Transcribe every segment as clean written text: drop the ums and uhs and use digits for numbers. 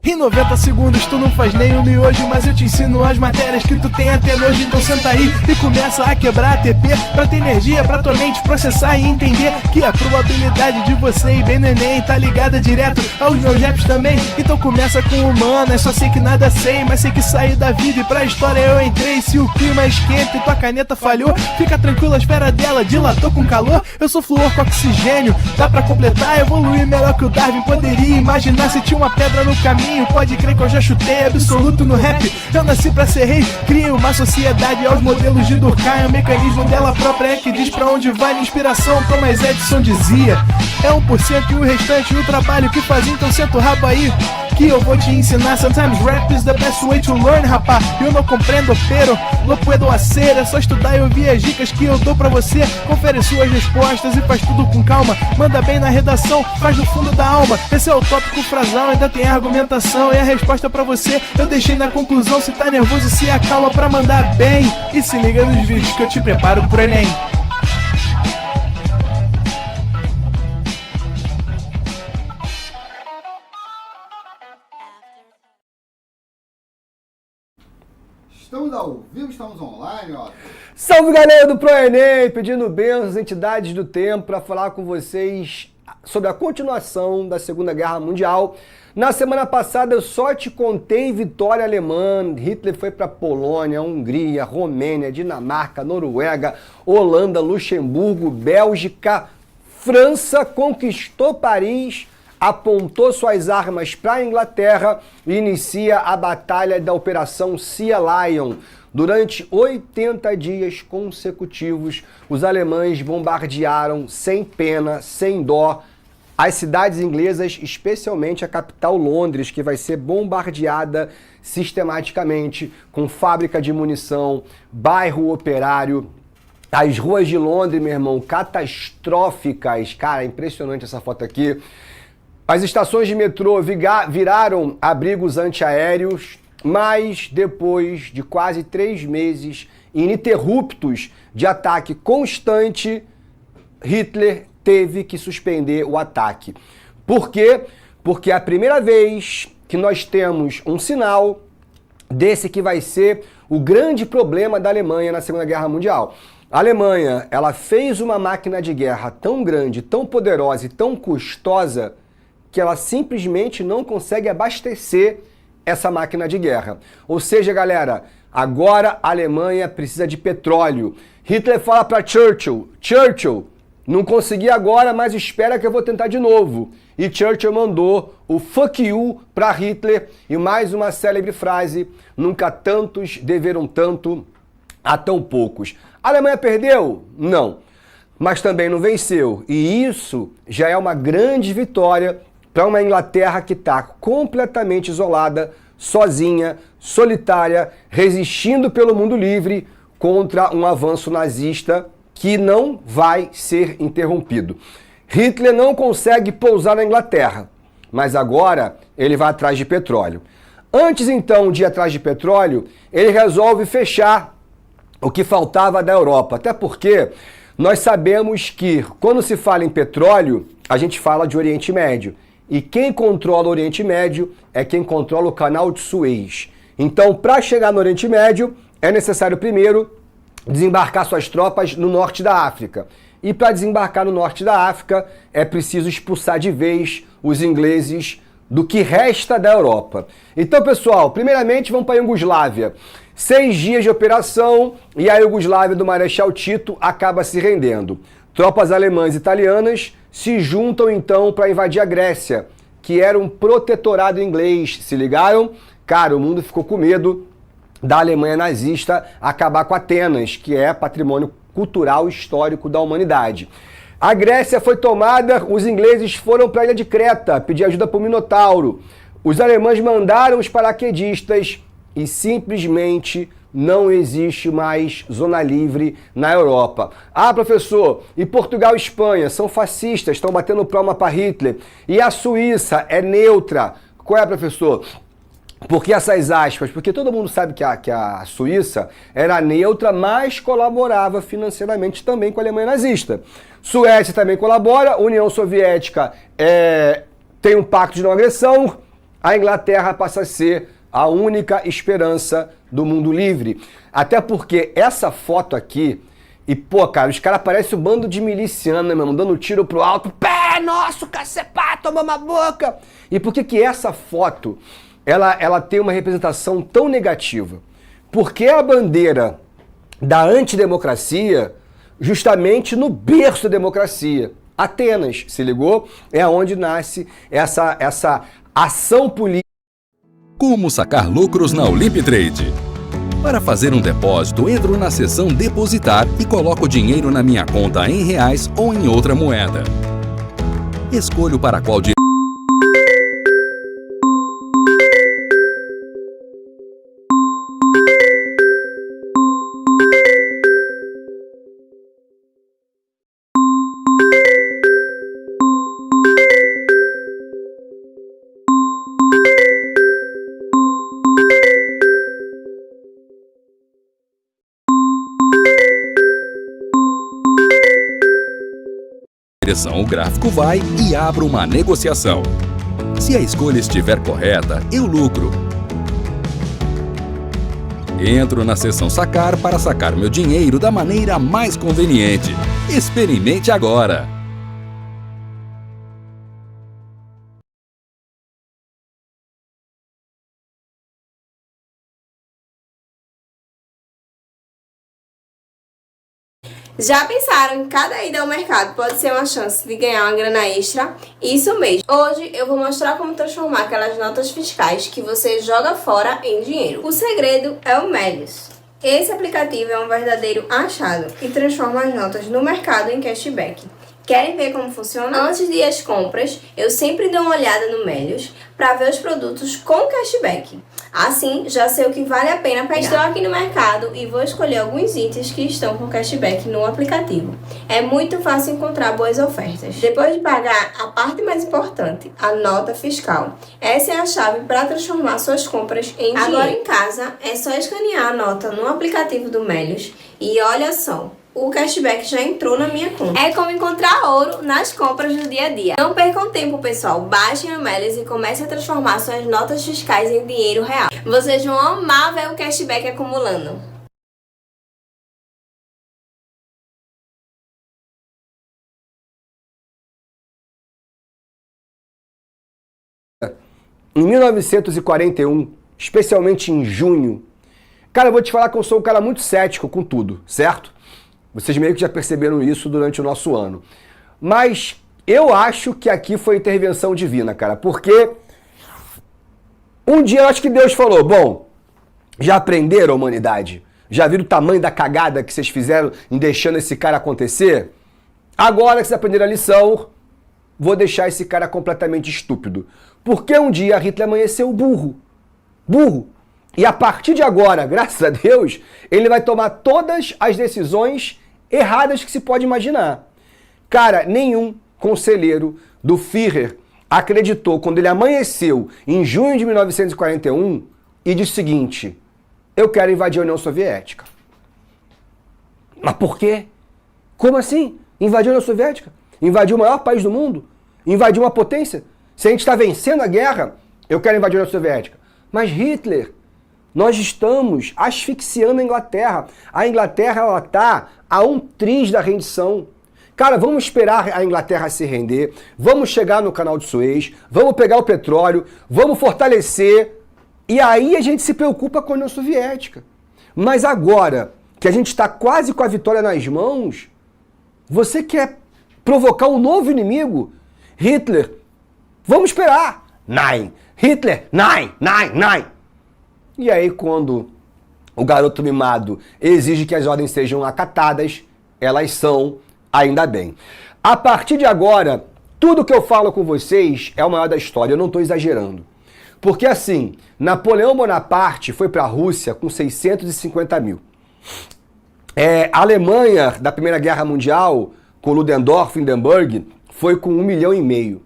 Em 90 segundos tu não faz nem um miojo, mas eu te ensino as matérias que tu tem até nojo. Então senta aí e começa a quebrar ATP pra ter energia pra tua mente processar e entender que a probabilidade de você ir bem no Enem tá ligada direto aos meus raps também. Então começa com humanas, só sei que nada sei, mas sei que saí da vida e pra história eu entrei. Se o clima esquenta e tua caneta falhou, fica tranquilo, a esfera dela dilatou com calor. Eu sou flúor com oxigênio, dá pra completar, evoluir melhor que o Darwin poderia imaginar. Se tinha uma pedra no caminho, pode crer que eu já chutei absoluto no rap. Eu nasci pra ser rei, criei uma sociedade aos modelos de Durkheim. O mecanismo dela própria é que diz pra onde vai minha inspiração. Thomas Edison dizia: é 1% e o restante o trabalho que fazia. Então senta o rabo aí que eu vou te ensinar. Sometimes rap is the best way to learn, rapá. Eu não compreendo, pero não puedo hacer. É só estudar e ouvir as dicas que eu dou pra você. Confere suas respostas e faz tudo com calma. Manda bem na redação, faz do fundo da alma. Esse é o tópico frasal, ainda tem argumentação. E a resposta pra você eu deixei na conclusão. Se tá nervoso, se acalma pra mandar bem. E se liga nos vídeos que eu te preparo pro Enem. Estamos ao vivo, estamos online, ó. Salve, galera do ProEnem, pedindo bênçãos, entidades do tempo, para falar com vocês sobre a continuação da Segunda Guerra Mundial. Na semana passada eu só te contei vitória alemã. Hitler foi para Polônia, Hungria, Romênia, Dinamarca, Noruega, Holanda, Luxemburgo, Bélgica, França, conquistou Paris, apontou suas armas para a Inglaterra e inicia a batalha da Operação Sea Lion. Durante 80 dias consecutivos, os alemães bombardearam sem pena, sem dó, as cidades inglesas, especialmente a capital Londres, que vai ser bombardeada sistematicamente com fábrica de munição, bairro operário. As ruas de Londres, meu irmão, catastróficas. Cara, é impressionante essa foto aqui. As estações de metrô viraram abrigos antiaéreos, mas depois de quase 3 meses ininterruptos de ataque constante, Hitler teve que suspender o ataque. Por quê? Porque é a primeira vez que nós temos um sinal desse que vai ser o grande problema da Alemanha na Segunda Guerra Mundial. A Alemanha, ela fez uma máquina de guerra tão grande, tão poderosa e tão custosa que ela simplesmente não consegue abastecer essa máquina de guerra. Ou seja, galera, agora a Alemanha precisa de petróleo. Hitler fala para Churchill, não consegui agora, mas espera que eu vou tentar de novo. E Churchill mandou o fuck you para Hitler e mais uma célebre frase: nunca tantos deveram tanto a tão poucos. A Alemanha perdeu? Não. Mas também não venceu. E isso já é uma grande vitória para uma Inglaterra que está completamente isolada, sozinha, solitária, resistindo pelo mundo livre contra um avanço nazista que não vai ser interrompido. Hitler não consegue pousar na Inglaterra, mas agora ele vai atrás de petróleo. Antes então de ir atrás de petróleo, ele resolve fechar o que faltava da Europa, até porque nós sabemos que quando se fala em petróleo, a gente fala de Oriente Médio. E quem controla o Oriente Médio é quem controla o canal de Suez. Então, para chegar no Oriente Médio, é necessário primeiro desembarcar suas tropas no norte da África. E para desembarcar no norte da África, é preciso expulsar de vez os ingleses do que resta da Europa. Então, pessoal, primeiramente vamos para a Iugoslávia. 6 dias de operação e a Iugoslávia do Marechal Tito acaba se rendendo. Tropas alemãs e italianas se juntam então para invadir a Grécia, que era um protetorado inglês. Se ligaram? Cara, o mundo ficou com medo da Alemanha nazista acabar com Atenas, que é patrimônio cultural histórico da humanidade. A Grécia foi tomada, os ingleses foram para a ilha de Creta pedir ajuda para o Minotauro. Os alemães mandaram os paraquedistas e simplesmente não existe mais zona livre na Europa. Ah, professor, e Portugal e Espanha são fascistas, estão batendo palma para Hitler. E a Suíça é neutra. Qual é, professor? Por que essas aspas? Porque todo mundo sabe que a Suíça era neutra, mas colaborava financeiramente também com a Alemanha nazista. Suécia também colabora, União Soviética tem um pacto de não agressão, a Inglaterra passa a ser a única esperança do mundo livre. Até porque essa foto aqui, e pô, cara, os caras parecem um bando de miliciano, né, mano, dando tiro pro alto, pé, nosso, cacepá, toma uma boca. E por que essa foto, ela tem uma representação tão negativa? Porque a bandeira da antidemocracia, justamente no berço da democracia, Atenas, se ligou? É onde nasce essa ação política. Como sacar lucros na Olimp Trade? Para fazer um depósito, entro na seção Depositar e coloco o dinheiro na minha conta em reais ou em outra moeda. Escolho para qual direção o gráfico vai e abro uma negociação. Se a escolha estiver correta, eu lucro. Entro na seção Sacar para sacar meu dinheiro da maneira mais conveniente. Experimente agora! Já pensaram que cada ida ao mercado pode ser uma chance de ganhar uma grana extra? Isso mesmo! Hoje eu vou mostrar como transformar aquelas notas fiscais que você joga fora em dinheiro. O segredo é o Melius. Esse aplicativo é um verdadeiro achado e transforma as notas no mercado em cashback. Querem ver como funciona? Antes de ir às compras, eu sempre dou uma olhada no Melius para ver os produtos com cashback. Assim, já sei o que vale a pena pegar. Estou aqui no mercado e vou escolher alguns itens que estão com cashback no aplicativo. É muito fácil encontrar boas ofertas. Depois de pagar a parte mais importante, a nota fiscal. Essa é a chave para transformar suas compras em dinheiro. Agora em casa, é só escanear a nota no aplicativo do Melius e olha só. O cashback já entrou na minha conta. É como encontrar ouro nas compras do dia a dia. Não percam tempo, pessoal. Baixem o Melius e comecem a transformar suas notas fiscais em dinheiro real. Vocês vão amar ver o cashback acumulando. Em 1941, especialmente em junho, cara, eu vou te falar que eu sou um cara muito cético com tudo, certo? Vocês meio que já perceberam isso durante o nosso ano. Mas eu acho que aqui foi intervenção divina, cara. Porque um dia eu acho que Deus falou, bom, já aprenderam, humanidade? Já viram o tamanho da cagada que vocês fizeram em deixando esse cara acontecer? Agora que vocês aprenderam a lição, vou deixar esse cara completamente estúpido. Porque um dia Hitler amanheceu burro. Burro. E a partir de agora, graças a Deus, ele vai tomar todas as decisões erradas que se pode imaginar. Cara, nenhum conselheiro do Führer acreditou quando ele amanheceu em junho de 1941 e disse o seguinte, eu quero invadir a União Soviética. Mas por quê? Como assim? Invadir a União Soviética? Invadir o maior país do mundo? Invadir uma potência? Se a gente está vencendo a guerra, eu quero invadir a União Soviética. Mas Hitler... Nós estamos asfixiando a Inglaterra. A Inglaterra, ela está a um triz da rendição. Cara, vamos esperar a Inglaterra se render, vamos chegar no canal de Suez, vamos pegar o petróleo, vamos fortalecer, e aí a gente se preocupa com a União Soviética. Mas agora que a gente está quase com a vitória nas mãos, você quer provocar um novo inimigo? Hitler, vamos esperar. Nein. Hitler, nein, nein, nein. E aí, quando o garoto mimado exige que as ordens sejam acatadas, elas são, ainda bem. A partir de agora, tudo que eu falo com vocês é o maior da história, eu não estou exagerando. Porque assim, Napoleão Bonaparte foi para a Rússia com 650 mil. A Alemanha, da Primeira Guerra Mundial, com Ludendorff e Hindenburg, foi com 1,5 milhão.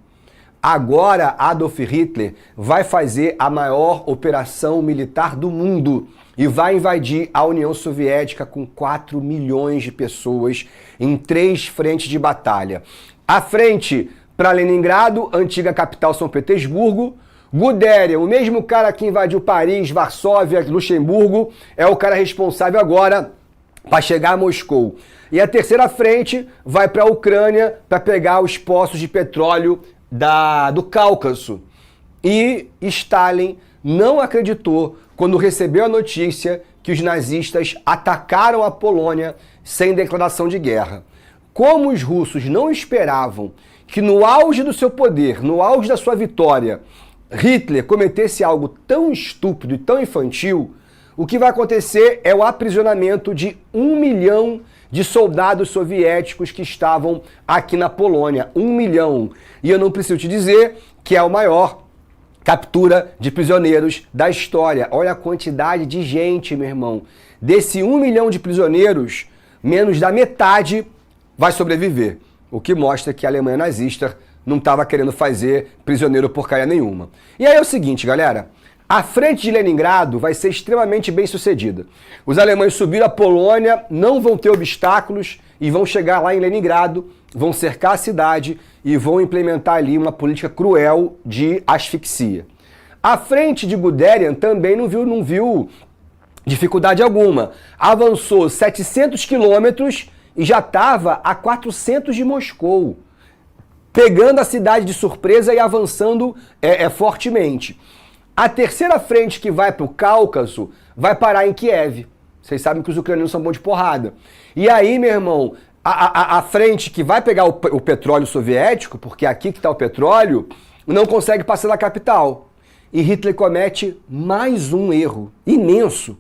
Agora Adolf Hitler vai fazer a maior operação militar do mundo e vai invadir a União Soviética com 4 milhões de pessoas em 3 frentes de batalha. A frente para Leningrado, antiga capital São Petersburgo. Guderian, o mesmo cara que invadiu Paris, Varsóvia, Luxemburgo, é o cara responsável agora para chegar a Moscou. E a terceira frente vai para a Ucrânia para pegar os poços de petróleo do Cáucaso. E Stalin não acreditou quando recebeu a notícia que os nazistas atacaram a Polônia sem declaração de guerra. Como os russos não esperavam que no auge do seu poder, no auge da sua vitória, Hitler cometesse algo tão estúpido e tão infantil, o que vai acontecer é o aprisionamento de 1 milhão de soldados soviéticos que estavam aqui na Polônia. 1 milhão. E eu não preciso te dizer que é a maior captura de prisioneiros da história. Olha a quantidade de gente, meu irmão. Desse 1 milhão de prisioneiros, menos da metade vai sobreviver. O que mostra que a Alemanha nazista não estava querendo fazer prisioneiro porcaria nenhuma. E aí é o seguinte, galera. A frente de Leningrado vai ser extremamente bem sucedida. Os alemães subiram a Polônia, não vão ter obstáculos e vão chegar lá em Leningrado, vão cercar a cidade e vão implementar ali uma política cruel de asfixia. A frente de Guderian também não viu dificuldade alguma. Avançou 700 quilômetros e já estava a 400 de Moscou, pegando a cidade de surpresa e avançando fortemente. A terceira frente que vai para o Cáucaso vai parar em Kiev. Vocês sabem que os ucranianos são bons de porrada. E aí, meu irmão, a frente que vai pegar o petróleo soviético, porque é aqui que está o petróleo, não consegue passar da capital. E Hitler comete mais um erro imenso.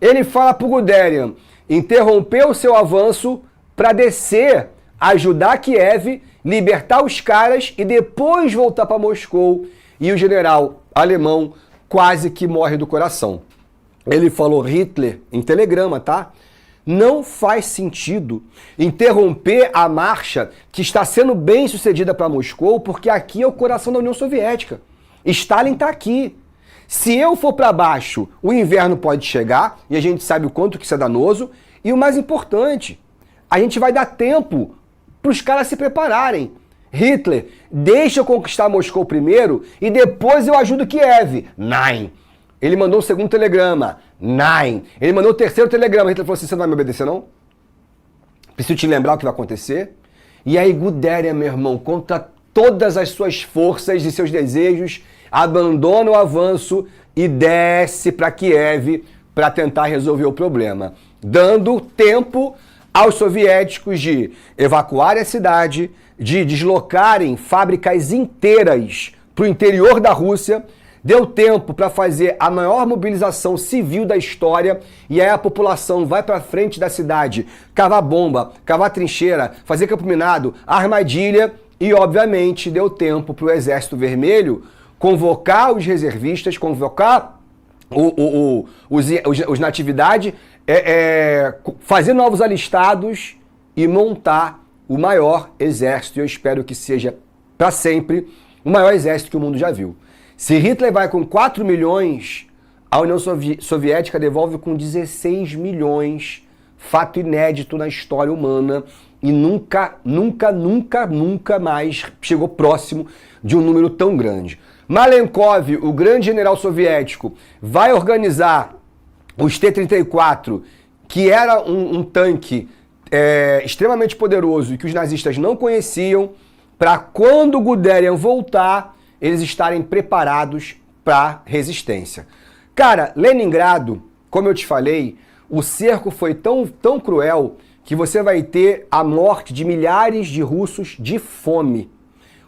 Ele fala para o Guderian interromper o seu avanço para descer, ajudar Kiev, libertar os caras e depois voltar para Moscou. E o general alemão quase que morre do coração. Ele falou, Hitler, em telegrama, tá? Não faz sentido interromper a marcha que está sendo bem sucedida para Moscou, porque aqui é o coração da União Soviética. Stalin está aqui. Se eu for para baixo, o inverno pode chegar, e a gente sabe o quanto que isso é danoso, e o mais importante, a gente vai dar tempo para os caras se prepararem. Hitler, deixa eu conquistar Moscou primeiro e depois eu ajudo Kiev. Nein. Ele mandou o segundo telegrama. Nein. Ele mandou o terceiro telegrama. Hitler falou assim, você não vai me obedecer não? Preciso te lembrar o que vai acontecer. E aí Guderian, meu irmão, contra todas as suas forças e seus desejos, abandona o avanço e desce para Kiev para tentar resolver o problema, dando tempo aos soviéticos de evacuarem a cidade, de deslocarem fábricas inteiras para o interior da Rússia. Deu tempo para fazer a maior mobilização civil da história e aí a população vai para frente da cidade, cavar bomba, cavar trincheira, fazer campo minado, armadilha e, obviamente, deu tempo para o Exército Vermelho convocar os reservistas, convocar os natividade, fazer novos alistados e montar o maior exército. E eu espero que seja, para sempre, o maior exército que o mundo já viu. Se Hitler vai com 4 milhões, a União Soviética devolve com 16 milhões, fato inédito na história humana, e nunca mais chegou próximo de um número tão grande. Malenkov, o grande general soviético, vai organizar os T-34, que era um tanque extremamente poderoso e que os nazistas não conheciam, para quando Guderian voltar, eles estarem preparados para resistência. Cara, Leningrado, como eu te falei, o cerco foi tão cruel que você vai ter a morte de milhares de russos de fome.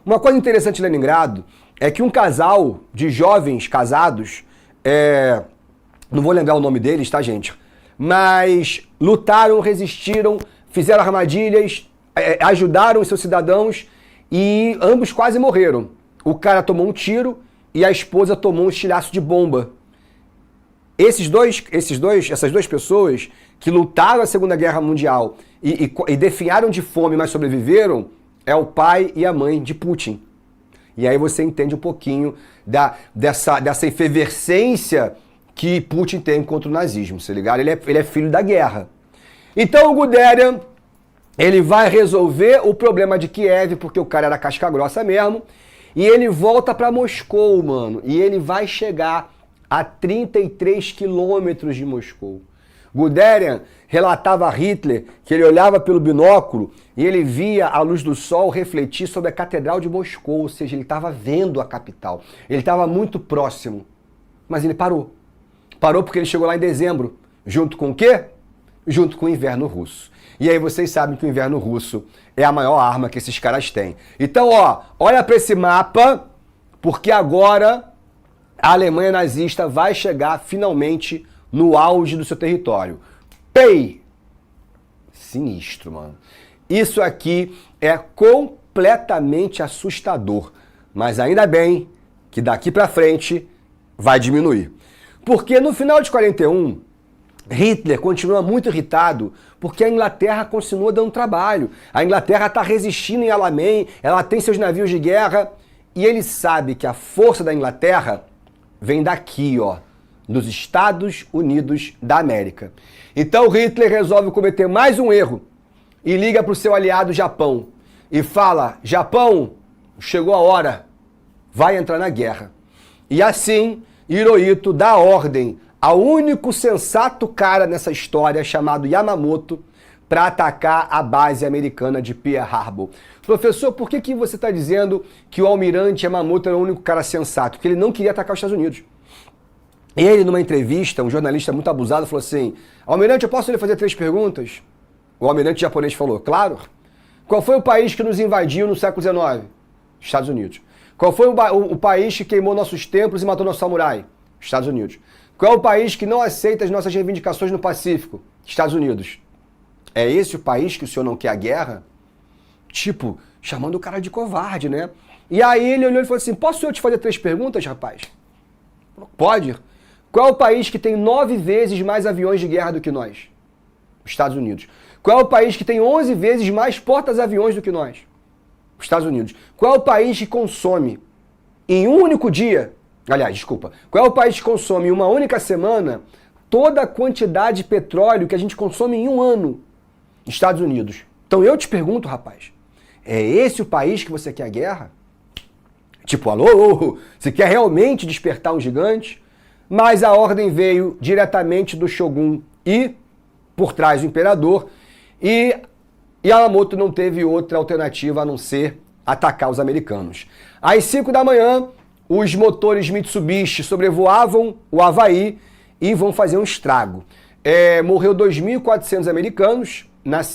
Uma coisa interessante em Leningrado é que um casal de jovens casados, não vou lembrar o nome deles, tá, gente? Mas lutaram, resistiram, fizeram armadilhas, ajudaram os seus cidadãos e ambos quase morreram. O cara tomou um tiro e a esposa tomou um estilhaço de bomba. Essas duas pessoas que lutaram na Segunda Guerra Mundial e definharam de fome, mas sobreviveram, é o pai e a mãe de Putin. E aí você entende um pouquinho dessa efervescência que Putin tem contra o nazismo, se ligar? Ele é filho da guerra. Então o Guderian, ele vai resolver o problema de Kiev, porque o cara era casca grossa mesmo, e ele volta para Moscou, mano. E ele vai chegar a 33 quilômetros de Moscou. Guderian relatava a Hitler que ele olhava pelo binóculo e ele via a luz do sol refletir sobre a Catedral de Moscou, ou seja, ele estava vendo a capital. Ele estava muito próximo, mas ele parou. Parou porque ele chegou lá em dezembro, junto com o quê? Junto com o inverno russo. E aí vocês sabem que o inverno russo é a maior arma que esses caras têm. Então, ó, olha para esse mapa, porque agora a Alemanha nazista vai chegar finalmente no auge do seu território. Pei! Sinistro, mano. Isso aqui é completamente assustador. Mas ainda bem que daqui pra frente vai diminuir. Porque no final de 41, Hitler continua muito irritado porque a Inglaterra continua dando trabalho. A Inglaterra está resistindo em Alamein, ela tem seus navios de guerra e ele sabe que a força da Inglaterra vem daqui, ó, dos Estados Unidos da América. Então Hitler resolve cometer mais um erro e liga para o seu aliado Japão e fala: Japão, chegou a hora, vai entrar na guerra. E assim, Hirohito dá ordem ao único sensato cara nessa história, chamado Yamamoto, para atacar a base americana de Pearl Harbor. Professor, por que você está dizendo que o almirante Yamamoto era o único cara sensato? Porque ele não queria atacar os Estados Unidos. Ele, numa entrevista, um jornalista muito abusado, falou assim: Almirante, eu posso lhe fazer 3 perguntas? O almirante japonês falou: claro. Qual foi o país que nos invadiu no século XIX? Estados Unidos. Qual foi o país que queimou nossos templos e matou nosso samurai? Estados Unidos. Qual é o país que não aceita as nossas reivindicações no Pacífico? Estados Unidos. É esse o país que o senhor não quer a guerra? Tipo, chamando o cara de covarde, né? E aí ele olhou e falou assim: posso eu te fazer 3 perguntas, rapaz? Pode. Qual é o país que tem 9 vezes mais aviões de guerra do que nós? Estados Unidos. Qual é o país que tem 11 vezes mais portas-aviões do que nós? Estados Unidos. Qual é o país que consome em um único dia, qual é o país que consome em uma única semana toda a quantidade de petróleo que a gente consome em um ano? Estados Unidos. Então eu te pergunto, rapaz, é esse o país que você quer a guerra? Tipo, alô, você quer realmente despertar um gigante? Mas a ordem veio diretamente do Shogun e por trás do imperador, e Yamamoto não teve outra alternativa a não ser atacar os americanos. Às 5 da manhã, os motores Mitsubishi sobrevoavam o Havaí e vão fazer um estrago. Morreu 2.400 americanos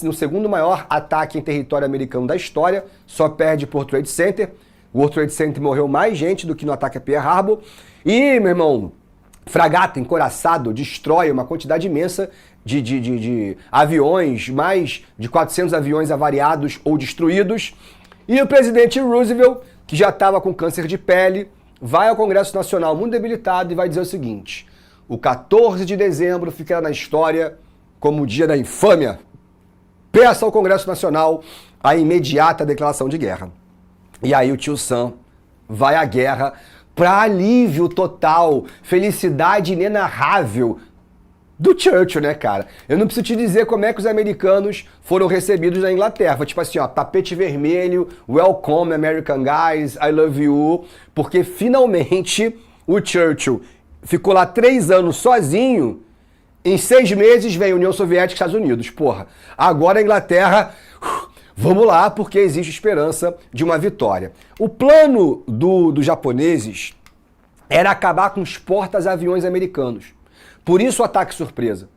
no segundo maior ataque em território americano da história, só perde por World Trade Center. O World Trade Center morreu mais gente do que no ataque a Pearl Harbor. E, meu irmão, fragata, encoraçado, destrói uma quantidade imensa de aviões, mais de 400 aviões avariados ou destruídos. E o presidente Roosevelt, que já estava com câncer de pele, vai ao Congresso Nacional muito debilitado e vai dizer o seguinte: o 14 de dezembro ficará na história como o dia da infâmia. Peça ao Congresso Nacional a imediata declaração de guerra. E aí o tio Sam vai à guerra para alívio total, felicidade inenarrável do Churchill, né, cara? Eu não preciso te dizer como é que os americanos foram recebidos na Inglaterra. Tipo assim, ó, tapete vermelho, welcome American guys, I love you, porque finalmente o Churchill ficou lá 3 anos sozinho, em 6 meses vem União Soviética e Estados Unidos. Porra, agora a Inglaterra, vamos lá, porque existe esperança de uma vitória. O plano dos japoneses era acabar com os portas-aviões americanos. Por isso o ataque surpresa.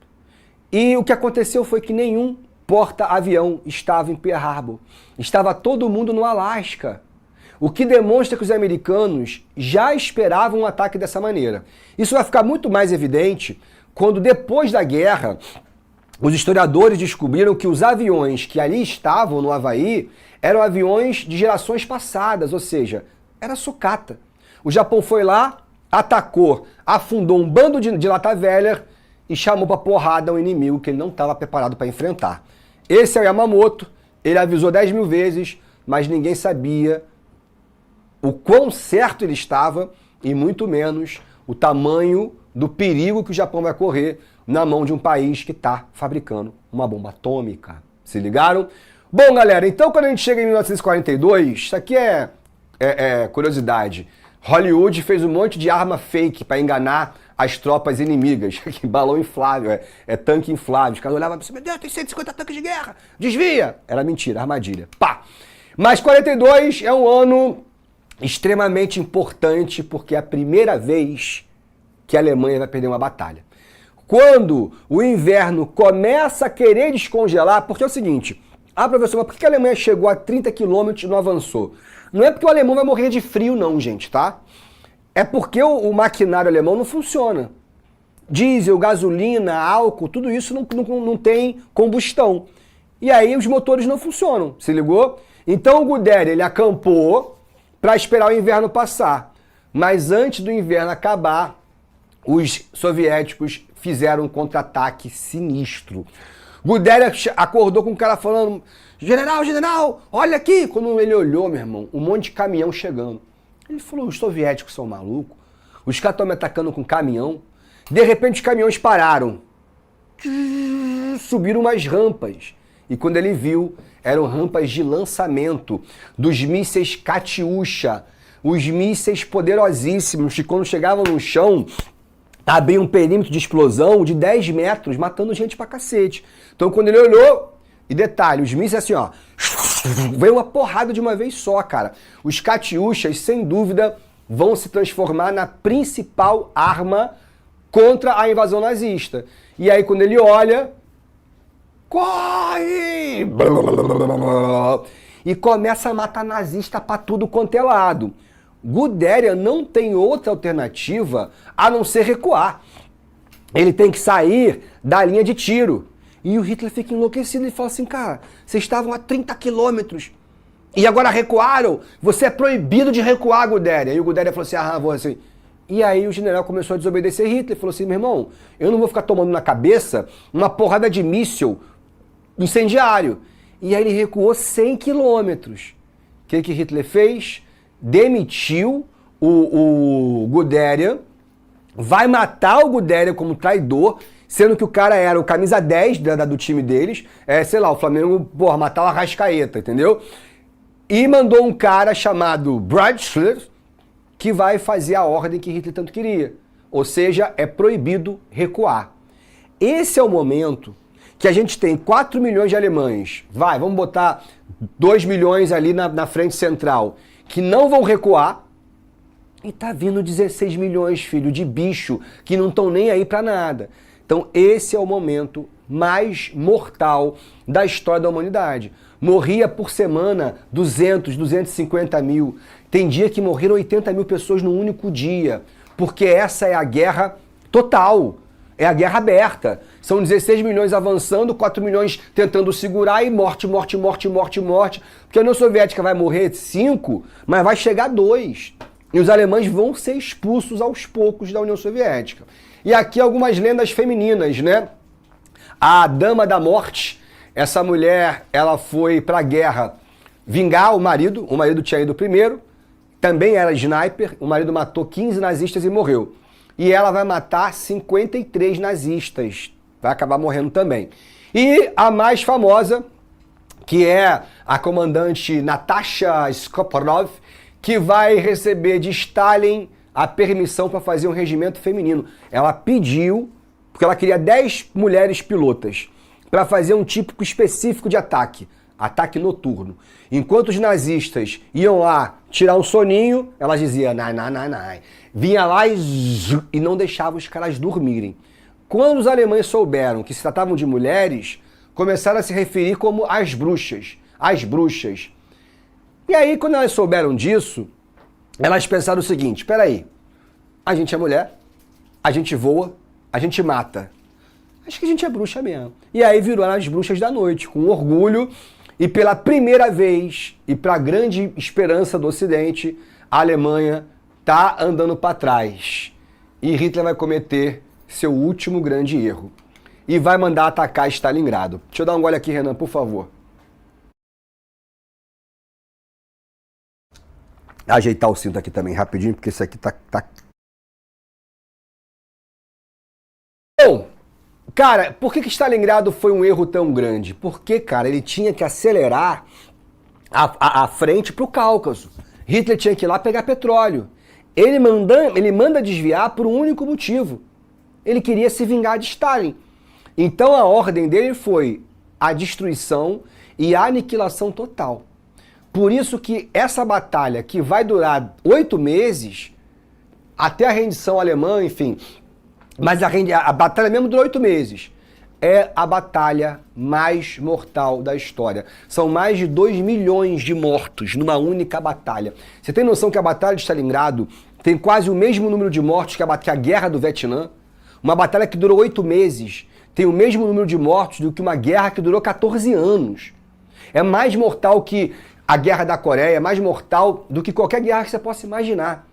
E o que aconteceu foi que nenhum porta-avião estava em Pearl Harbor. Estava todo mundo no Alasca. O que demonstra que os americanos já esperavam um ataque dessa maneira. Isso vai ficar muito mais evidente quando, depois da guerra, os historiadores descobriram que os aviões que ali estavam no Havaí eram aviões de gerações passadas, ou seja, era sucata. O Japão foi lá, atacou, afundou um bando de lata velha e chamou pra porrada um inimigo que ele não estava preparado para enfrentar. Esse é o Yamamoto, ele avisou 10.000 vezes, mas ninguém sabia o quão certo ele estava e muito menos o tamanho do perigo que o Japão vai correr na mão de um país que está fabricando uma bomba atômica. Se ligaram? Bom, galera, então quando a gente chega em 1942, isso aqui é curiosidade. Hollywood fez um monte de arma fake para enganar as tropas inimigas. Balão inflável, tanque inflável. Os caras olhavam e pensavam, meu Deus, tem 150 tanques de guerra, desvia! Era mentira, armadilha. Pá! Mas 42 é um ano extremamente importante porque é a primeira vez que a Alemanha vai perder uma batalha. Quando o inverno começa a querer descongelar, porque é o seguinte, professor, mas por que a Alemanha chegou a 30 quilômetros e não avançou? Não é porque o alemão vai morrer de frio não, gente, tá? É porque o maquinário alemão não funciona. Diesel, gasolina, álcool, tudo isso não tem combustão. E aí os motores não funcionam, se ligou? Então o Guderian, ele acampou para esperar o inverno passar. Mas antes do inverno acabar, os soviéticos fizeram um contra-ataque sinistro. Guderian acordou com o cara falando, general, olha aqui. Quando ele olhou, meu irmão, um monte de caminhão chegando. Ele falou, os soviéticos são malucos, os caras estão me atacando com caminhão. De repente os caminhões pararam, subiram umas rampas. E quando ele viu, eram rampas de lançamento dos mísseis Katyusha, os mísseis poderosíssimos que quando chegavam no chão, abriam um perímetro de explosão de 10 metros, matando gente pra cacete. Então quando ele olhou, e detalhe, os mísseis assim, ó, veio uma porrada de uma vez só, cara. Os Katyushas, sem dúvida, vão se transformar na principal arma contra a invasão nazista. E aí quando ele olha, corre! E começa a matar nazista pra tudo quanto é lado. Guderian não tem outra alternativa a não ser recuar. Ele tem que sair da linha de tiro. E o Hitler fica enlouquecido e fala assim, cara, vocês estavam a 30 quilômetros e agora recuaram? Você é proibido de recuar, Guderian. E o Guderian falou assim, vou assim. E aí o general começou a desobedecer Hitler e falou assim, meu irmão, eu não vou ficar tomando na cabeça uma porrada de míssil incendiário. E aí ele recuou 100 quilômetros. O que Hitler fez? Demitiu o Guderian, vai matar o Guderian como traidor, sendo que o cara era o camisa 10 do time deles, sei lá, o Flamengo, matar o Arrascaeta, entendeu? E mandou um cara chamado Bradschler, que vai fazer a ordem que Hitler tanto queria. Ou seja, é proibido recuar. Esse é o momento que a gente tem 4 milhões de alemães, vamos botar 2 milhões ali na frente central, que não vão recuar, e tá vindo 16 milhões, filho, de bicho, que não estão nem aí pra nada. Então esse é o momento mais mortal da história da humanidade. Morria por semana 200, 250 mil. Tem dia que morreram 80 mil pessoas num único dia, porque essa é a guerra total. É a guerra aberta. São 16 milhões avançando, 4 milhões tentando segurar e morte. Porque a União Soviética vai morrer 5, mas vai chegar 2. E os alemães vão ser expulsos aos poucos da União Soviética. E aqui algumas lendas femininas, né? A Dama da Morte, essa mulher, ela foi pra guerra vingar o marido tinha ido primeiro, também era sniper, o marido matou 15 nazistas e morreu. E ela vai matar 53 nazistas. Vai acabar morrendo também. E a mais famosa, que é a comandante Natasha Skoparov, que vai receber de Stalin a permissão para fazer um regimento feminino. Ela pediu, porque ela queria 10 mulheres pilotas, para fazer um tipo específico de ataque. Ataque noturno. Enquanto os nazistas iam lá tirar um soninho, ela dizia, nai. Vinha lá e não deixava os caras dormirem. Quando os alemães souberam que se tratavam de mulheres, começaram a se referir como as bruxas. As bruxas. E aí, quando elas souberam disso, elas pensaram o seguinte, peraí, a gente é mulher, a gente voa, a gente mata. Acho que a gente é bruxa mesmo. E aí virou as bruxas da noite, com orgulho. E pela primeira vez, e para grande esperança do Ocidente, a Alemanha está andando para trás. E Hitler vai cometer seu último grande erro. E vai mandar atacar Stalingrado. Deixa eu dar um gole aqui, Renan, por favor. Ajeitar o cinto aqui também rapidinho, porque esse aqui tá... Bom, cara, por que Stalingrado foi um erro tão grande? Porque, cara, ele tinha que acelerar a frente pro Cáucaso. Hitler tinha que ir lá pegar petróleo. Ele manda desviar por um único motivo. Ele queria se vingar de Stalin. Então a ordem dele foi a destruição e a aniquilação total. Por isso que essa batalha, que vai durar 8 meses, até a rendição alemã, enfim, mas a batalha mesmo dura 8 meses, é a batalha mais mortal da história. São mais de 2 milhões de mortos numa única batalha. Você tem noção que a Batalha de Stalingrado tem quase o mesmo número de mortos que a Guerra do Vietnã? Uma batalha que durou 8 meses tem o mesmo número de mortos do que uma guerra que durou 14 anos. É mais mortal que a Guerra da Coreia, é mais mortal do que qualquer guerra que você possa imaginar,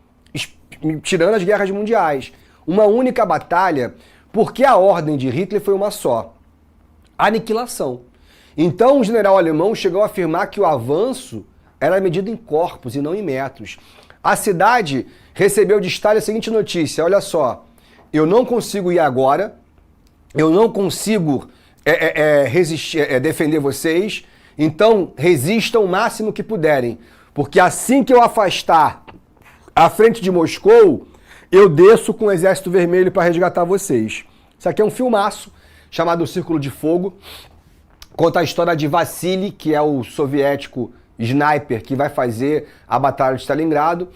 tirando as guerras mundiais. Uma única batalha, porque a ordem de Hitler foi uma só: aniquilação. Então o general alemão chegou a afirmar que o avanço era medido em corpos e não em metros. A cidade recebeu de Stalin a seguinte notícia: olha só, eu não consigo ir agora, eu não consigo defender vocês, então resistam o máximo que puderem, porque assim que eu afastar a frente de Moscou, eu desço com o Exército Vermelho para resgatar vocês. Isso aqui é um filmaço chamado O Círculo de Fogo. Conta a história de Vassili, que é o soviético sniper que vai fazer a Batalha de Stalingrado.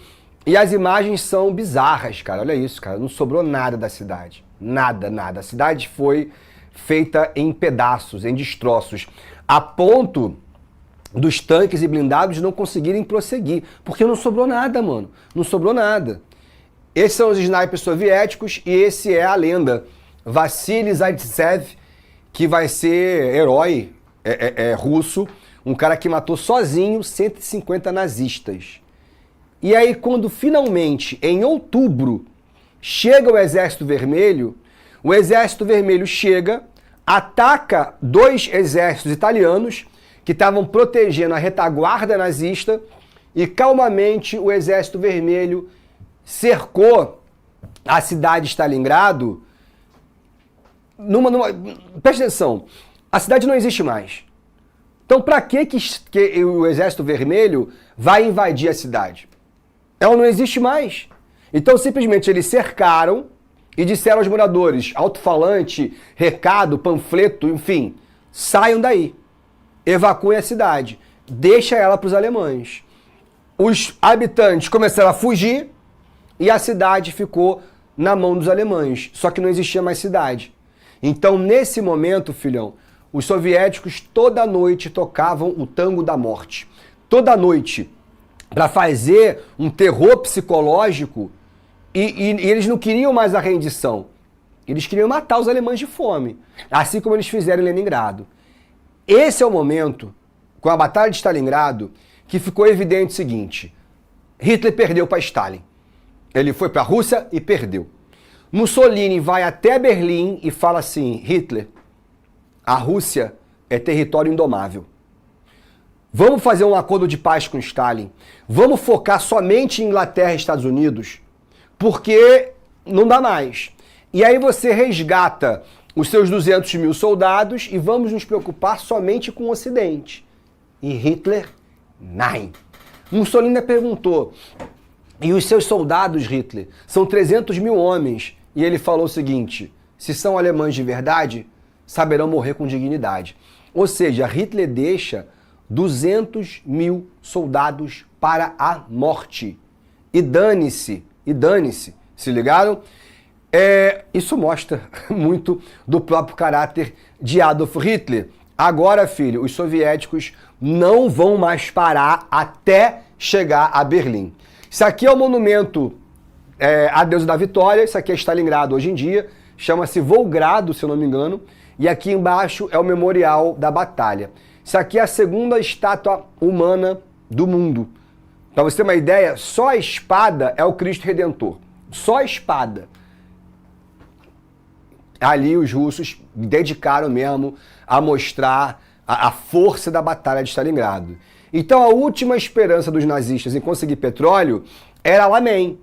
E as imagens são bizarras, cara. Olha isso, cara. Não sobrou nada da cidade. Nada, nada. A cidade foi feita em pedaços, em destroços, a ponto dos tanques e blindados não conseguirem prosseguir. Porque não sobrou nada, mano. Não sobrou nada. Esses são os snipers soviéticos e esse é a lenda. Vassili Zaitsev, que vai ser herói russo, um cara que matou sozinho 150 nazistas. E aí, quando finalmente, em outubro, chega o Exército Vermelho chega, ataca 2 exércitos italianos que estavam protegendo a retaguarda nazista e calmamente o Exército Vermelho cercou a cidade de Stalingrado. Presta atenção, a cidade não existe mais. Então para que o Exército Vermelho vai invadir a cidade? Ela não existe mais. Então simplesmente eles cercaram e disseram aos moradores, alto-falante, recado, panfleto, enfim, saiam daí, evacuem a cidade, deixa ela para os alemães. Os habitantes começaram a fugir e a cidade ficou na mão dos alemães, só que não existia mais cidade. Então, nesse momento, filhão, os soviéticos toda noite tocavam o tango da morte. Toda noite, para fazer um terror psicológico, e eles não queriam mais a rendição. Eles queriam matar os alemães de fome, assim como eles fizeram em Leningrado. Esse é o momento, com a Batalha de Stalingrado, que ficou evidente o seguinte: Hitler perdeu para Stalin. Ele foi para a Rússia e perdeu. Mussolini vai até Berlim e fala assim: Hitler, a Rússia é território indomável. Vamos fazer um acordo de paz com Stalin. Vamos focar somente em Inglaterra e Estados Unidos, porque não dá mais. E aí você resgata os seus 200 mil soldados e vamos nos preocupar somente com o Ocidente. E Hitler, nein. Mussolini perguntou: e os seus soldados, Hitler? São 300 mil homens. E ele falou o seguinte: se são alemães de verdade, saberão morrer com dignidade. Ou seja, Hitler deixa 200 mil soldados para a morte. E dane-se, se ligaram? Isso mostra muito do próprio caráter de Adolf Hitler. Agora, filho, os soviéticos não vão mais parar até chegar a Berlim. Isso aqui é o monumento à deusa da vitória, isso aqui é Stalingrado hoje em dia, chama-se Volgrado, se eu não me engano, e aqui embaixo é o memorial da batalha. Isso aqui é a segunda estátua humana do mundo. Para você ter uma ideia, só a espada é o Cristo Redentor. Só a espada. Ali os russos dedicaram mesmo a mostrar a força da Batalha de Stalingrado. Então a última esperança dos nazistas em conseguir petróleo era Lamen.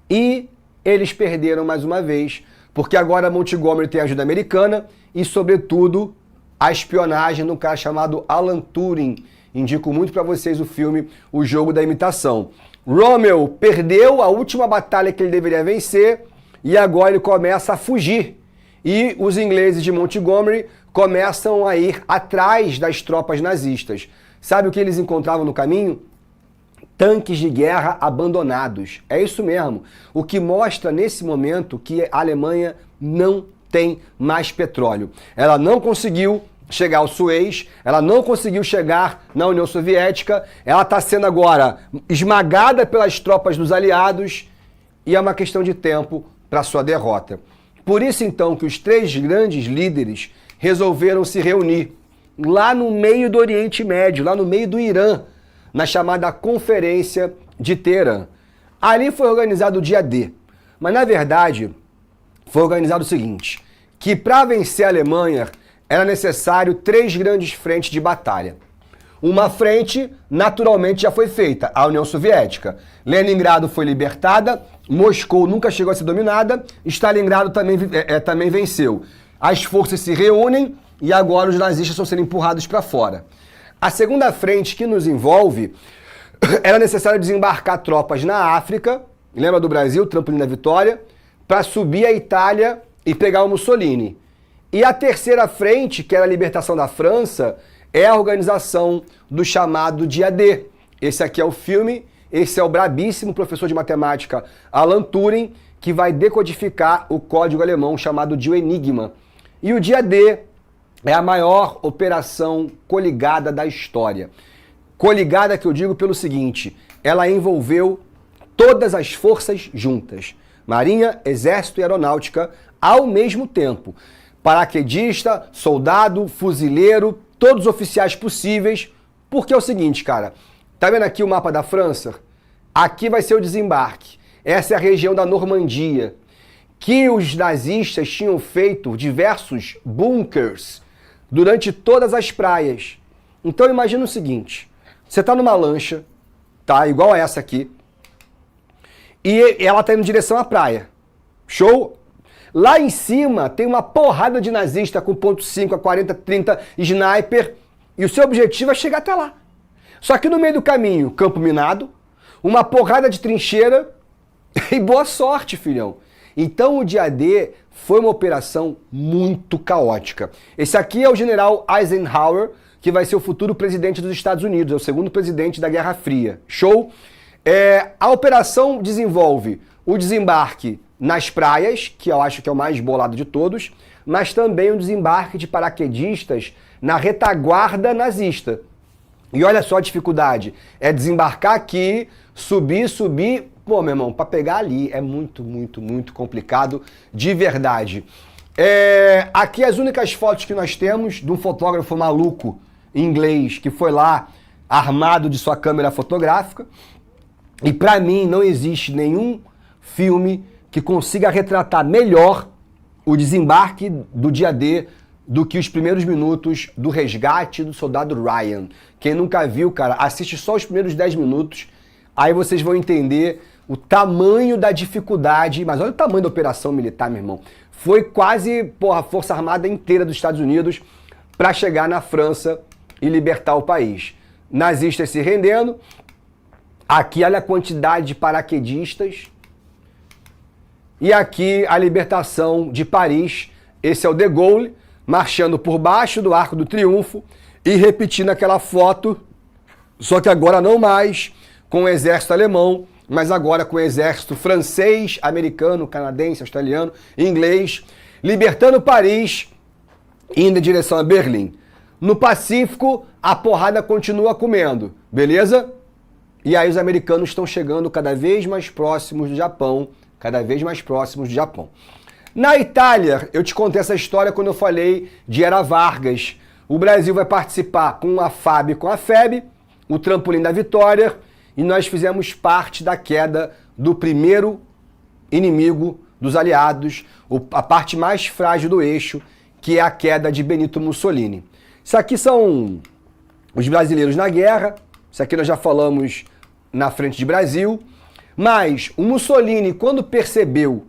E eles perderam mais uma vez, porque agora Montgomery tem ajuda americana e, sobretudo, a espionagem de um cara chamado Alan Turing. Indico muito para vocês o filme O Jogo da Imitação. Rommel perdeu a última batalha que ele deveria vencer e agora ele começa a fugir. E os ingleses de Montgomery começam a ir atrás das tropas nazistas. Sabe o que eles encontravam no caminho? Tanques de guerra abandonados. É isso mesmo. O que mostra nesse momento que a Alemanha não tem mais petróleo. Ela não conseguiu chegar ao Suez, ela não conseguiu chegar na União Soviética, ela está sendo agora esmagada pelas tropas dos aliados e é uma questão de tempo para sua derrota. Por isso então que os três grandes líderes resolveram se reunir lá no meio do Oriente Médio, lá no meio do Irã, na chamada Conferência de Teherã. Ali foi organizado o dia D, mas na verdade foi organizado o seguinte, que para vencer a Alemanha era necessário 3 grandes frentes de batalha. Uma frente, naturalmente, já foi feita, a União Soviética. Leningrado foi libertada, Moscou nunca chegou a ser dominada, Stalingrado também venceu. As forças se reúnem e agora os nazistas estão sendo empurrados para fora. A segunda frente que nos envolve, era necessário desembarcar tropas na África, lembra do Brasil, trampolim da vitória, para subir a Itália e pegar o Mussolini. E a terceira frente, que era a libertação da França, é a organização do chamado Dia D. Esse aqui é o filme, esse é o brabíssimo professor de matemática Alan Turing, que vai decodificar o código alemão chamado de Enigma. E o Dia D é a maior operação coligada da história. Coligada que eu digo pelo seguinte, ela envolveu todas as forças juntas, Marinha, Exército e Aeronáutica, ao mesmo tempo. Paraquedista, soldado, fuzileiro, todos os oficiais possíveis, porque é o seguinte, cara, tá vendo aqui o mapa da França? Aqui vai ser o desembarque. Essa é a região da Normandia, que os nazistas tinham feito diversos bunkers durante todas as praias. Então imagina o seguinte, você tá numa lancha, tá, igual a essa aqui, e ela tá indo em direção à praia. Show? Lá em cima tem uma porrada de nazista com .5 a 40, 30 sniper e o seu objetivo é chegar até lá. Só que no meio do caminho, campo minado, uma porrada de trincheira e boa sorte, filhão. Então o Dia D foi uma operação muito caótica. Esse aqui é o general Eisenhower, que vai ser o futuro presidente dos Estados Unidos, é o segundo presidente da Guerra Fria. Show? A operação desenvolve o desembarque nas praias, que eu acho que é o mais bolado de todos, mas também um desembarque de paraquedistas na retaguarda nazista. E olha só a dificuldade, é desembarcar aqui, subir, pô, meu irmão, para pegar ali é muito, muito, muito complicado, de verdade. Aqui as únicas fotos que nós temos de um fotógrafo maluco inglês que foi lá armado de sua câmera fotográfica, e para mim não existe nenhum filme que consiga retratar melhor o desembarque do Dia D do que os primeiros minutos do resgate do soldado Ryan. Quem nunca viu, cara, assiste só os primeiros 10 minutos, aí vocês vão entender o tamanho da dificuldade, mas olha o tamanho da operação militar, meu irmão. Foi quase, a Força Armada inteira dos Estados Unidos para chegar na França e libertar o país. Nazistas se rendendo, aqui olha a quantidade de paraquedistas, e aqui a libertação de Paris, esse é o De Gaulle, marchando por baixo do Arco do Triunfo e repetindo aquela foto, só que agora não mais com o exército alemão, mas agora com o exército francês, americano, canadense, australiano, inglês, libertando Paris, indo em direção a Berlim. No Pacífico, a porrada continua comendo, beleza? E aí os americanos estão chegando cada vez mais próximos do Japão, Na Itália, eu te contei essa história quando eu falei de Era Vargas. O Brasil vai participar com a FAB e com a FEB, o trampolim da vitória, e nós fizemos parte da queda do primeiro inimigo dos aliados, a parte mais frágil do eixo, que é a queda de Benito Mussolini. Isso aqui são os brasileiros na guerra, Isso aqui nós já falamos na frente de Brasil. Mas o Mussolini, quando percebeu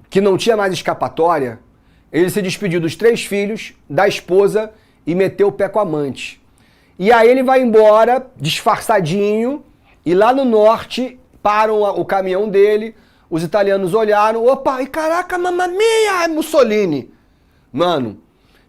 que não tinha mais escapatória, ele se despediu dos 3 filhos, da esposa e meteu o pé com a amante. E aí ele vai embora, disfarçadinho, e lá no norte param o caminhão dele, os italianos olharam, opa, e caraca, mamma mia, é Mussolini. Mano,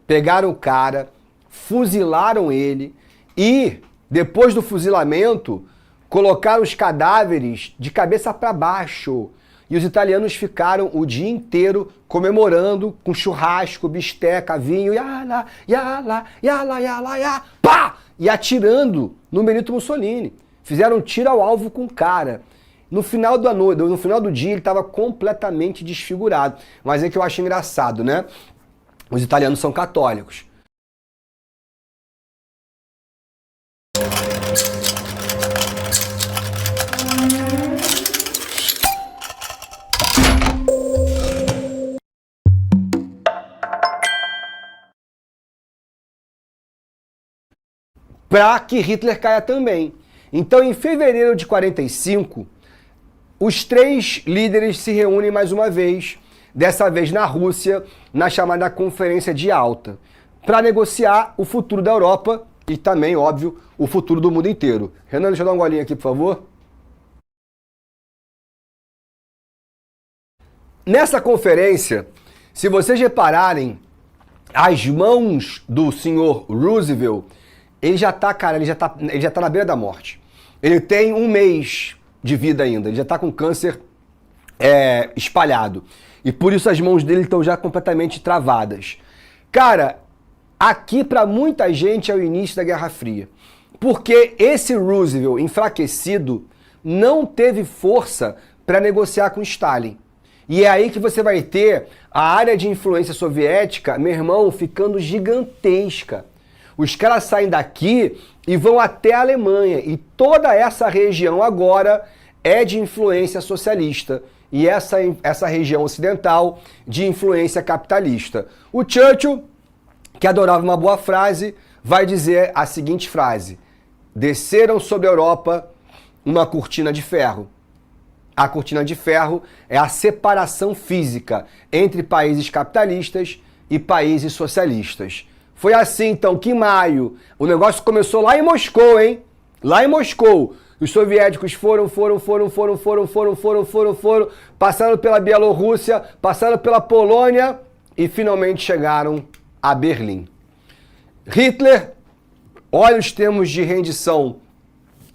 pegaram o cara, fuzilaram ele e, depois do fuzilamento, colocaram os cadáveres de cabeça para baixo. E os italianos ficaram o dia inteiro comemorando com churrasco, bisteca, vinho, yala, yala, yala, yala, yala, pá! E atirando no Benito Mussolini. Fizeram um tiro ao alvo com o cara. No final do dia ele estava completamente desfigurado. Mas é que eu acho engraçado, né? Os italianos são católicos. Para que Hitler caia também. Então, em fevereiro de 45, os 3 líderes se reúnem mais uma vez, dessa vez na Rússia, na chamada Conferência de Alta, para negociar o futuro da Europa e também, óbvio, o futuro do mundo inteiro. Renan, deixa eu dar um golinho aqui, por favor. Nessa conferência, se vocês repararem, as mãos do senhor Roosevelt, ele já tá na beira da morte. Ele tem 1 mês de vida ainda, ele já tá com câncer espalhado. E por isso as mãos dele estão já completamente travadas. Cara, aqui para muita gente é o início da Guerra Fria. Porque esse Roosevelt enfraquecido não teve força para negociar com Stalin. E é aí que você vai ter a área de influência soviética, meu irmão, ficando gigantesca. Os caras saem daqui e vão até a Alemanha. E toda essa região agora é de influência socialista. E essa região ocidental de influência capitalista. O Churchill, que adorava uma boa frase, vai dizer a seguinte frase: desceram sobre a Europa uma cortina de ferro. A cortina de ferro é a separação física entre países capitalistas e países socialistas. Foi assim, então, que em maio, o negócio começou lá em Moscou, hein? Lá em Moscou. Os soviéticos foram, passaram pela Bielorrússia, passaram pela Polônia e finalmente chegaram a Berlim. Hitler olha os termos de rendição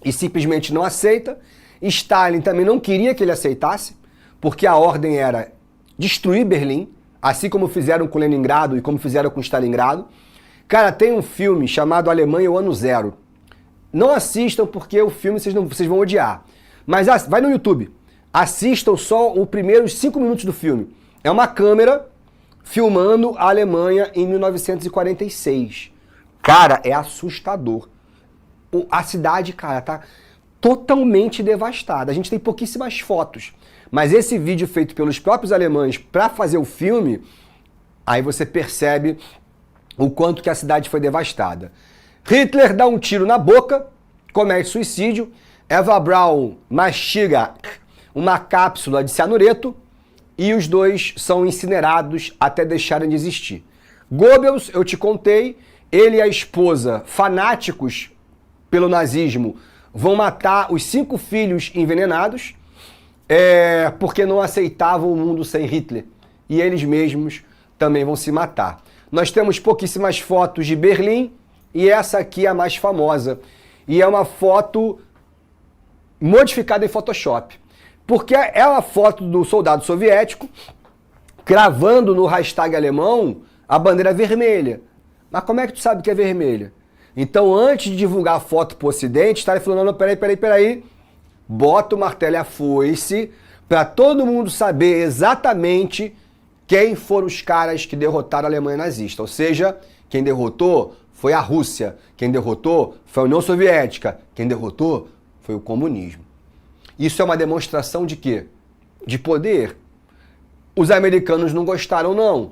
e simplesmente não aceita. Stalin também não queria que ele aceitasse, porque a ordem era destruir Berlim, assim como fizeram com Leningrado e como fizeram com Stalingrado. Cara, tem um filme chamado Alemanha, o Ano Zero. Não assistam porque o filme vocês vão odiar. Mas vai no YouTube. Assistam só os primeiros 5 minutos do filme. É uma câmera filmando a Alemanha em 1946. Cara, é assustador. A cidade, cara, tá totalmente devastada. A gente tem pouquíssimas fotos. Mas esse vídeo feito pelos próprios alemães para fazer o filme, aí você percebe o quanto que a cidade foi devastada. Hitler dá um tiro na boca, comete suicídio. Eva Braun mastiga uma cápsula de cianureto e os 2 são incinerados até deixarem de existir. Goebbels, eu te contei, ele e a esposa, fanáticos pelo nazismo, vão matar os 5 filhos envenenados porque não aceitavam o mundo sem Hitler. E eles mesmos também vão se matar. Nós temos pouquíssimas fotos de Berlim e essa aqui é a mais famosa. E é uma foto modificada em Photoshop. Porque é uma foto do soldado soviético cravando no hashtag alemão a bandeira vermelha. Mas como é que tu sabe que é vermelha? Então, antes de divulgar a foto para o Ocidente, está falando, não, peraí, bota o martelo e a foice para todo mundo saber exatamente quem foram os caras que derrotaram a Alemanha nazista. Ou seja, quem derrotou foi a Rússia, quem derrotou foi a União Soviética, quem derrotou foi o comunismo. Isso é uma demonstração de quê? De poder. Os americanos não gostaram não,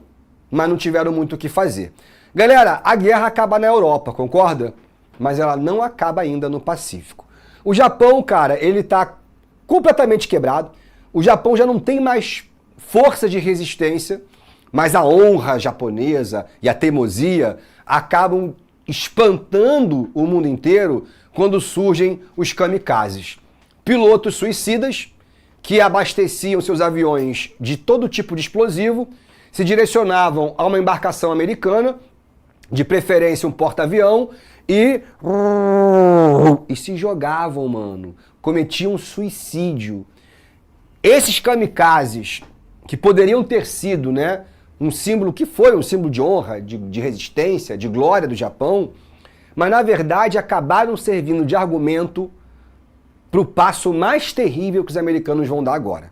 mas não tiveram muito o que fazer. Galera, a guerra acaba na Europa, concorda? mas ela não acaba ainda no Pacífico. O Japão, cara, ele tá completamente quebrado. O Japão já não tem mais força de resistência, mas a honra japonesa e a teimosia acabam espantando o mundo inteiro quando surgem os kamikazes. Pilotos suicidas que abasteciam seus aviões de todo tipo de explosivo, se direcionavam a uma embarcação americana, de preferência um porta-avião, e se jogavam, mano. Cometiam suicídio. Esses kamikazes, que poderiam ter sido, né, um símbolo, que foi um símbolo de honra, de resistência, de glória do Japão, mas na verdade acabaram servindo de argumento para o passo mais terrível que os americanos vão dar agora.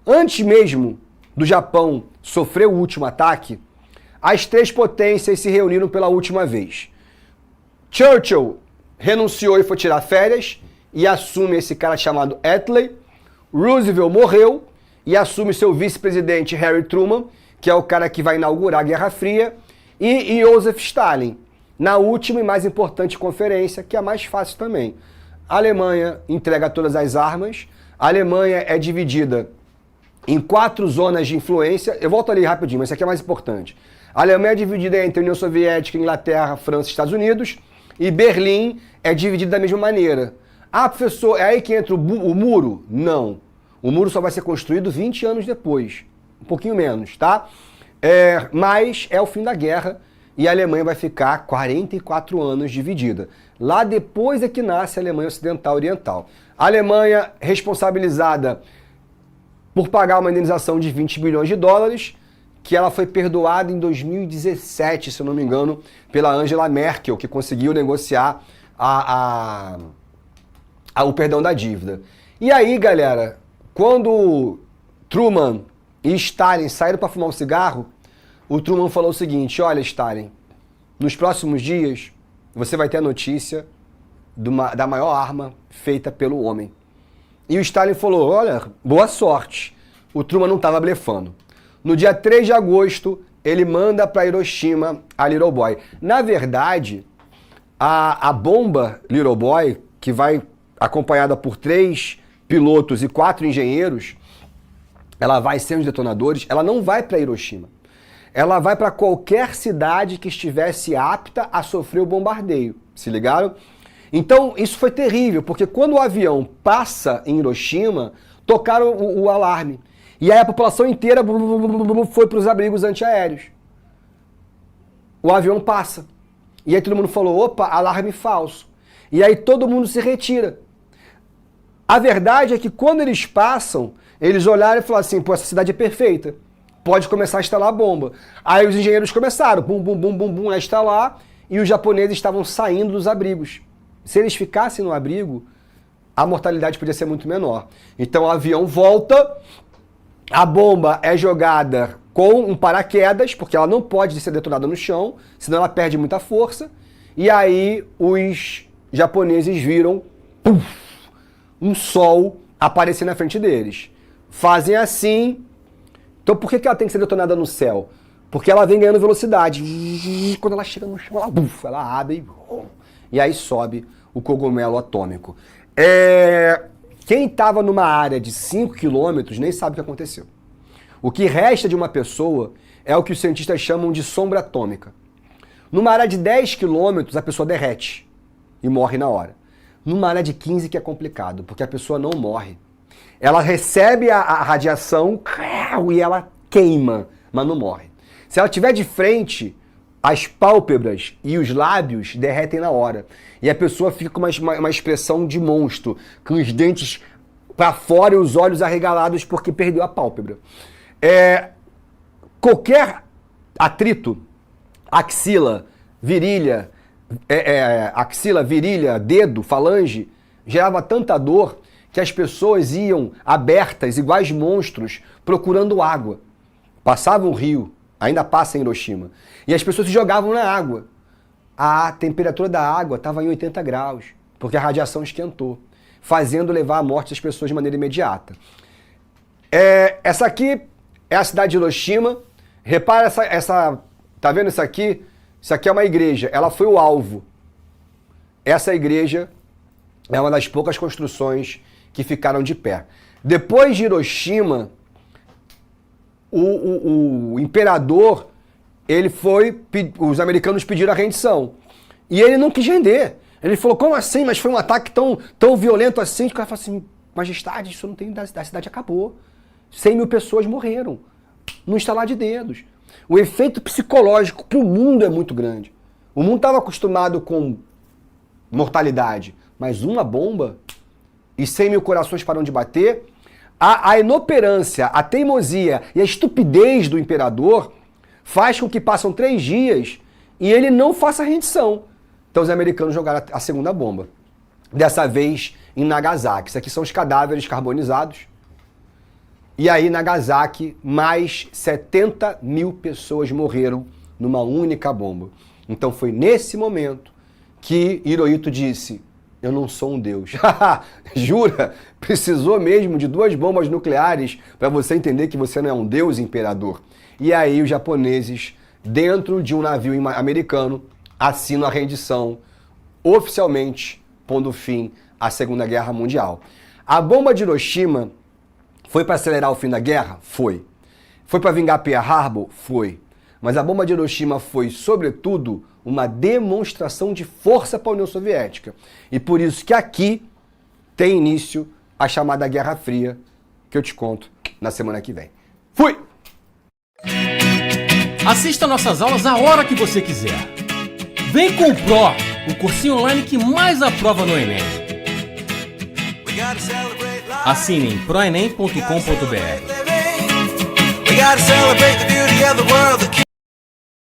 Antes mesmo do Japão sofrer o último ataque, as três potências se reuniram pela última vez. Churchill renunciou e foi tirar férias e assume esse cara chamado Attlee. Roosevelt morreu e assume seu vice-presidente Harry Truman, que é o cara que vai inaugurar a Guerra Fria, e Joseph Stalin, na última e mais importante conferência, que é a mais fácil também. A Alemanha entrega todas as armas, a Alemanha é dividida em 4 zonas de influência. Eu volto ali rapidinho, mas isso aqui é mais importante. A Alemanha é dividida entre União Soviética, Inglaterra, França e Estados Unidos, e Berlim é dividida da mesma maneira. Ah, professor, é aí que entra o muro? Não. O muro só vai ser construído 20 anos depois. Um pouquinho menos, tá? Mas é o fim da guerra e a Alemanha vai ficar 44 anos dividida. Lá depois é que nasce a Alemanha Ocidental e Oriental. A Alemanha responsabilizada por pagar uma indenização de 20 bilhões de dólares, que ela foi perdoada em 2017, se eu não me engano, pela Angela Merkel, que conseguiu negociar o perdão da dívida. E aí, galera, quando Truman e Stalin saíram para fumar um cigarro, o Truman falou o seguinte: olha, Stalin, nos próximos dias você vai ter a notícia da maior arma feita pelo homem. E o Stalin falou: olha, boa sorte. O Truman não estava blefando. No dia 3 de agosto, ele manda para Hiroshima a Little Boy. Na verdade, a bomba Little Boy, que vai acompanhada por 3 pilotos e 4 engenheiros, ela vai ser os detonadores, ela não vai para Hiroshima. Ela vai para qualquer cidade que estivesse apta a sofrer o bombardeio. Se ligaram? Então, isso foi terrível, porque quando o avião passa em Hiroshima, tocaram o alarme. E aí a população inteira foi para os abrigos antiaéreos. O avião passa. E aí todo mundo falou: opa, alarme falso. E aí todo mundo se retira. A verdade é que quando eles passam, eles olharam e falaram assim: pô, essa cidade é perfeita. Pode começar a instalar a bomba. Aí os engenheiros começaram, bum, bum, bum, bum, bum, a instalar, e os japoneses estavam saindo dos abrigos. Se eles ficassem no abrigo, a mortalidade podia ser muito menor. Então o avião volta, a bomba é jogada com um paraquedas, porque ela não pode ser detonada no chão, senão ela perde muita força, e aí os japoneses viram um sol aparecer na frente deles. Fazem assim. Então por que ela tem que ser detonada no céu? Porque ela vem ganhando velocidade. Quando ela chega no chão, ela abre e aí sobe o cogumelo atômico. Quem estava numa área de 5 quilômetros nem sabe o que aconteceu. O que resta de uma pessoa é o que os cientistas chamam de sombra atômica. Numa área de 10 quilômetros, a pessoa derrete e morre na hora. Numa área de 15 que é complicado, porque a pessoa não morre. Ela recebe a radiação e ela queima, mas não morre. Se ela estiver de frente, as pálpebras e os lábios derretem na hora. E a pessoa fica com uma expressão de monstro, com os dentes para fora e os olhos arregalados porque perdeu a pálpebra. Qualquer atrito, axila, virilha, dedo, falange, gerava tanta dor que as pessoas iam abertas, iguais monstros, procurando água. Passava um rio, ainda passa em Hiroshima, e as pessoas se jogavam na água. A temperatura da água estava em 80 graus, porque a radiação esquentou, fazendo levar à morte as pessoas de maneira imediata. Essa aqui é a cidade de Hiroshima. Repara tá vendo isso aqui? Isso aqui é uma igreja, ela foi o alvo. essa igreja é uma das poucas construções que ficaram de pé. Depois de Hiroshima, o imperador, os americanos pediram a rendição. E ele não quis render. Ele falou, como assim? Mas foi um ataque tão violento assim? O cara falou assim, majestade, isso não tem, a cidade acabou. 100 mil pessoas morreram. Num estalar de dedos. O efeito psicológico para o mundo é muito grande. O mundo estava acostumado com mortalidade, mas uma bomba e 100 mil corações param de bater. A inoperância, a teimosia e a estupidez do imperador faz com que passam 3 dias e ele não faça rendição. Então os americanos jogaram a segunda bomba. Dessa vez em Nagasaki. Isso aqui são os cadáveres carbonizados. E aí, Nagasaki, mais 70 mil pessoas morreram numa única bomba. Então foi nesse momento que Hirohito disse, eu não sou um deus. Jura? Precisou mesmo de 2 bombas nucleares para você entender que você não é um deus, imperador. E aí os japoneses, dentro de um navio americano, assinam a rendição, oficialmente pondo fim à Segunda Guerra Mundial. A bomba de Hiroshima foi para acelerar o fim da guerra? Foi. Foi para vingar Pearl Harbor? Foi. Mas a bomba de Hiroshima foi, sobretudo, uma demonstração de força para a União Soviética. E por isso que aqui tem início a chamada Guerra Fria, que eu te conto na semana que vem. Fui! Assista nossas aulas a hora que você quiser. Vem com o Pro, o cursinho online que mais aprova no Enem. Assine em proenem.com.br.